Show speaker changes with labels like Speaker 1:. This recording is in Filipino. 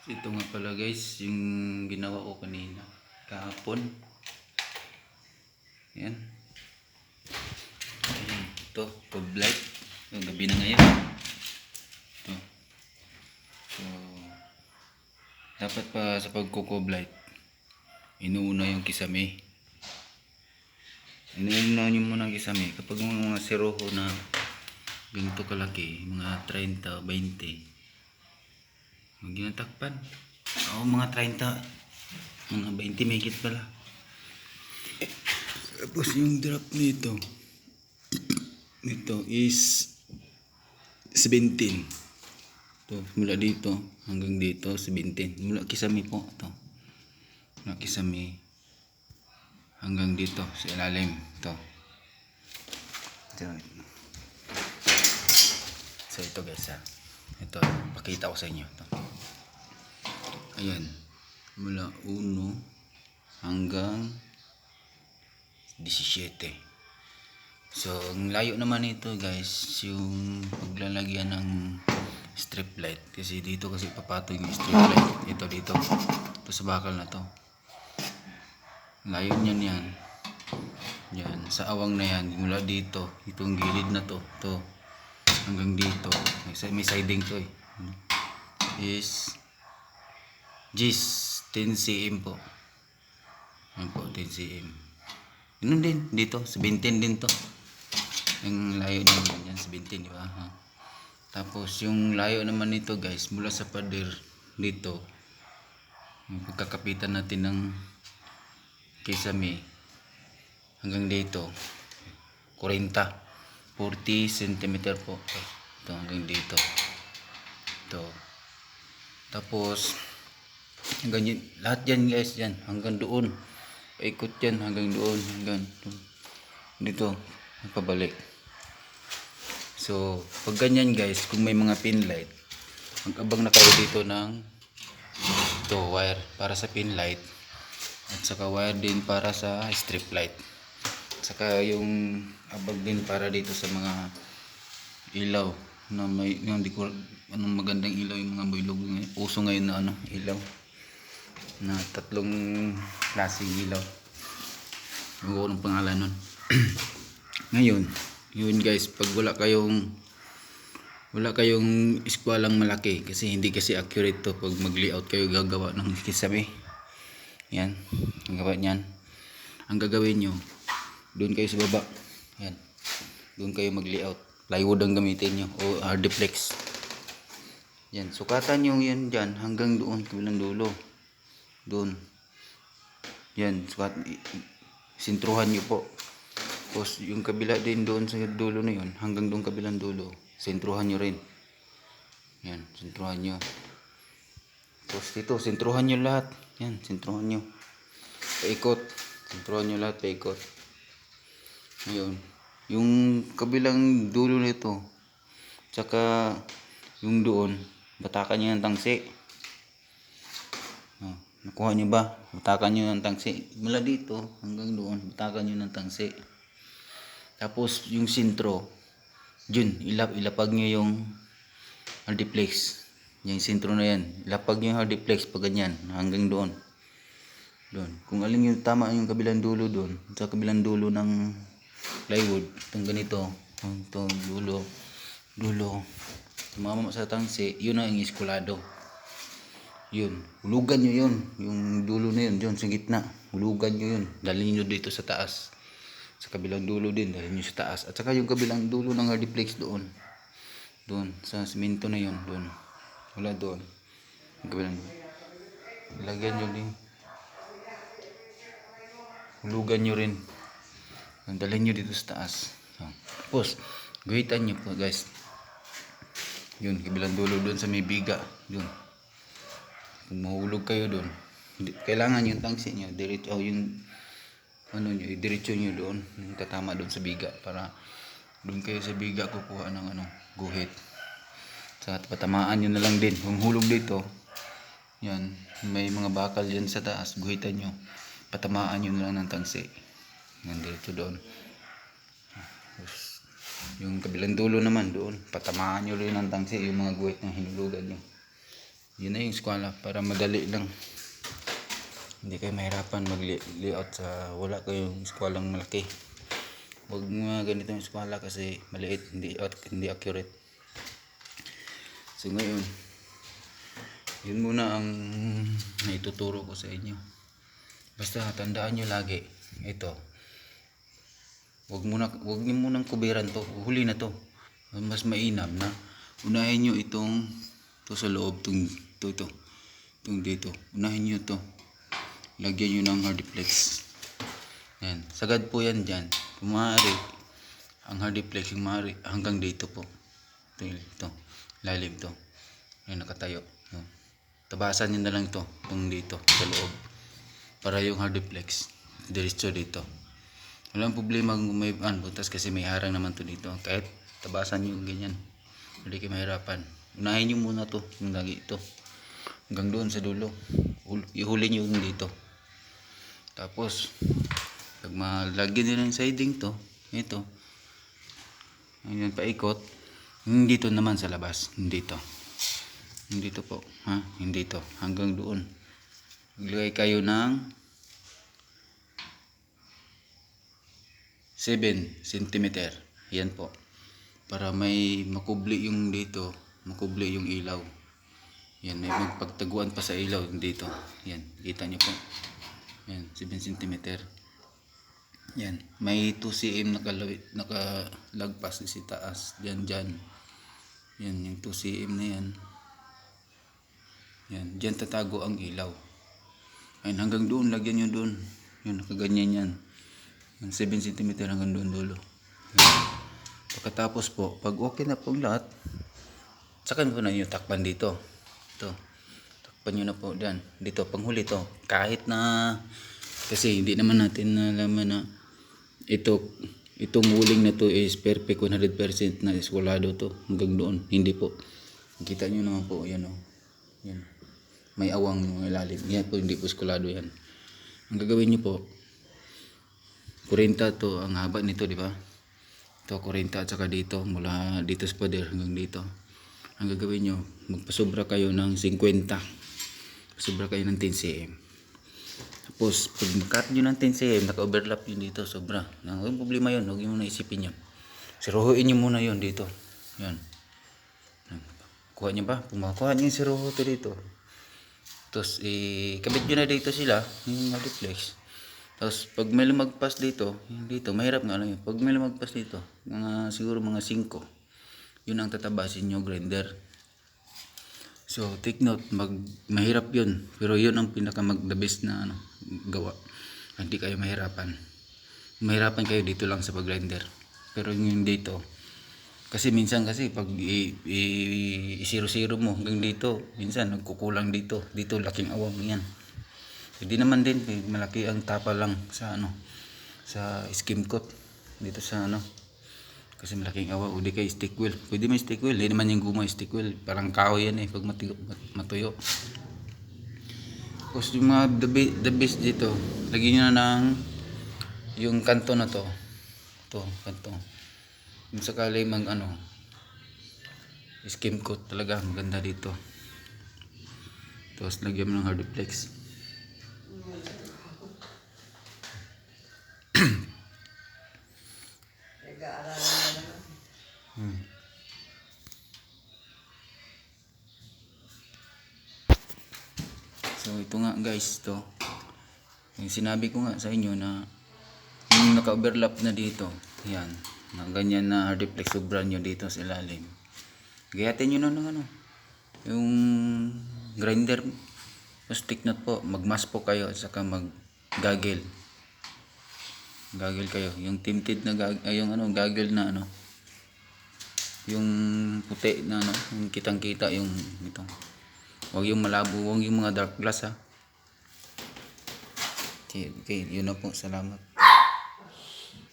Speaker 1: Ito nga pala guys, yung ginawa ko kanina kahapon. Yan. Ayan. Ito, cold light. Yung gabi na ngayon. Ito. So, dapat pa sa pagko-cold light, inuuna yung kisame. Inuuna nyo muna ang kisame. Kapag mga siroho na ganito kalaki, mga 30, 20, huwag nyo natakpan. Oo, mga 30, mga 20 may higit pala. Tapos yung drop nito is 17. Ito, mula dito hanggang dito 17. Mula kisame po ito. Mula kisame hanggang dito sa ilalim ito. So ito guys ha. Ito, pakita ko sa inyo ito. Ayan. Mula 1 hanggang 17. So, ang layo naman nito guys, yung paglalagyan ng strip light. Kasi dito kasi papatong yung strip light. Ito dito. Ito sa bakal na to. Layo niyan yan. Yan. Sa awang na yan. Mula dito. Itong gilid na to. Ito. Hanggang dito. May siding to eh. Is Gis 10 cm po. Yan po, 10 cm. Ganun din. Dito. 17 din to. Yung layo naman yan, 17, di ba? Ha? Tapos yung layo naman nito guys, mula sa pader dito, pagkakapitan natin ng kisame hanggang dito, 40 cm po. Ito hanggang dito. Ito. Tapos hanggang yun, lahat yan guys, yan hanggang doon. Paikot yan hanggang doon, hanggang dito, pabalik. So, pag ganyan guys, kung may mga pin light, mag-abang na kayo dito ng ito, wire para sa pin light at saka wire din para sa strip light. Saka yung abag din para dito sa mga ilaw na may yung anong magandang ilaw, yung mga bilog uso ngayon na ilaw na 3 klaseng ilaw. Yung pangalan nun. Ngayon yun guys, pag wala kayong iskwalang malaki, kasi hindi kasi accurate to pag mag layout kayo gagawa ng kisame. Yan, gagawa niyan. Ang gagawin nyo, doon kayo sa baba. Yan, doon kayo mag layout. Plywood ang gamitin nyo o hardiplex. Yan, sukatan nyo yan dyan hanggang doon, kabilang dulo. Doon. Yan, sukat, sintruhan nyo po. Tapos yung kabila din doon sa dulo na yun, hanggang doon kabilang dulo, sentruhan nyo rin. Yan, sentruhan nyo. Tapos dito, sentruhan nyo lahat. Yan, sentruhan nyo. Paikot. Sentruhan nyo lahat, paikot. Ngayon, yung kabilang dulo nito, tsaka yung doon, batakan nyo ng tangsi. Nakuha nyo ba? Batakan nyo ng tangsi. Mula dito hanggang doon, batakan nyo ng tangsi. Tapos yung sintro, dyan, ilapag nyo yung hardiplex. Yung sintro na yan, ilapag nyo yung hardiplex pag ganyan, hanggang doon. Doon. Kung alin yung tama yung kabilang dulo doon, sa kabilang dulo ng plywood, itong ganito, itong dulo, tumama sa tangsi, yun ang iskulado. Yun, hulugan nyo yun, yung dulo na yun, dyan sa gitna, hulugan nyo yun, dalhin nyo dito sa taas. Sa kabilang dulo din, dalhin nyo sa taas. At saka yung kabilang dulo ng hardiplex doon. Doon, sa simento na yun, doon. Wala doon. Yung kabilang, ilagyan nyo din. Hulugan nyo rin. Dalhin nyo dito sa taas. Tapos, guhitan nyo po guys. Yun, kabilang dulo doon sa may biga. Doon. Kung mahulog kayo doon, kailangan yung tangsi nyo, diretso, yung diretso nyo doon, yung tatama doon sa biga, para doon kayo sa biga kukuha ng guhit. Sa patamaan nyo na lang din, kung hulog dito, yan, may mga bakal dyan sa taas, guhitan nyo, patamaan nyo na lang ng tangsi, yan, diretso doon. Yung kabilang dulo naman doon, patamaan nyo rin ng tangsi, yung mga guhit na hinulugan nyo. Yun na yung eskwela para madali lang. Hindi kayo mahirapan mag-layout sa wala kayong eskwalang malaki. Huwag mga ganitong eskwela kasi maliit, hindi accurate. So ngayon, yun muna ang naituturo ko sa inyo. Basta tandaan nyo lagi, ito. Huwag niyo munang kubiran to, huli na to. Mas mainam na unahin nyo itong sa loob, itong dito. Unahin nyo to. Lagyan nyo ng hardiplex. Yan, sagad po yan dyan. Kung maaari, ang hardiplex yung maaari hanggang dito po. Ito, lalim to. Yan, nakatayo. Yan. Tabasan nyo na lang to, itong dito, sa loob. Para yung hardiplex, diretso dito. Walang problema kung may butas kasi may harang naman to dito. Kahit tabasan nyo ganyan, hindi kayo mahirapan. Unahin nyo muna to, yung lagi ito. Hanggang doon sa dulo. Ihuli nyo yung dito. Tapos, pag malagyan nyo ng siding to, ito. Ayan, paikot. Hindi to naman sa labas. Hindi to. Hindi to po. Ha? Hindi to. Hanggang doon. Maglagay kayo ng 7 cm. Yan po. Para may makubli yung dito. Makubli yung ilaw. Yan. May magpagtaguan pa sa ilaw dito. Yan. Kita nyo po. Yan. 7 cm. Yan. May 2 cm nakalagpas sa taas. Yan. Yan. Yung 2 cm na yan. Yan. Diyan tatago ang ilaw. Yan. Hanggang doon. Lagyan nyo doon. Yan. Nakaganyan yan. 7 cm hanggang doon dulo. Pagkatapos po, pag okay na pong lahat, sakan po na yung takpan dito. Ito. Takpan nyo na po dyan. Dito, panghuli to. Kahit na, kasi hindi naman natin nalaman na itong wuling na to is perfect 100% na eskwalado to. Hanggang doon. Hindi po. Kita nyo naman po. Yan o. Yan. May awang yung ilalim. Yan po, hindi po eskwalado yan. Ang gagawin nyo po, 40 to ang haba nito, di ba? Ito 40 at saka dito, mula dito sa pader hanggang dito. Ang gagawin nyo, magpasobra kayo ng 50. Pasobra kayo ng 10 cm. Tapos, pag mag-cut nyo ng 10 cm, naka-overlap yun dito, sobra. Ang problema yun, huwag nyo muna isipin yun. Siruhuin nyo muna yun dito. Yan. Kuha nyo ba? Kuha nyo yung siruho to dito. Tapos, kabit nyo na dito sila, yung multiplex. Tapos pag may lumagpas dito, mahirap nga lang yun. Pag may lumagpas dito, siguro mga 5, yun ang tatabasin nyo grinder. So take note, mahirap yun. Pero yun ang pinaka the best na gawa. Hindi kayo mahirapan. Mahirapan kayo dito lang sa pag-grinder. Pero yung dito, kasi minsan pag i-0-0 mo hanggang dito, minsan nagkukulang dito. Dito laking awang yan. Hindi naman din malaki ang tapa lang sa sa skim coat dito sa kasi malaking awa. O di kay stick wheel, pwede may stick wheel, hindi naman yung guma stick wheel, parang kahoy yan pag matuyo. Tapos yung mga the best dito, lagyan nyo na ng yung kanto na to kanto, yung sakali mang skim coat talaga maganda dito. Tapos lagyan mo ng hardiplex. So ito nga guys, yung sinabi ko nga sa inyo na yung naka-overlap na dito, yan, na ganyan na hardiplex, sobra nyo dito sa ilalim. Gayatin nyo na ng yung grinder, stick nut po, magmas po kayo at saka mag-gaggle kayo, yung tinted na gaggle na yung puti na yung kitang kita yung itong, huwag yung malabo, huwag yung mga dark glass ha. Okay, yun na po, salamat.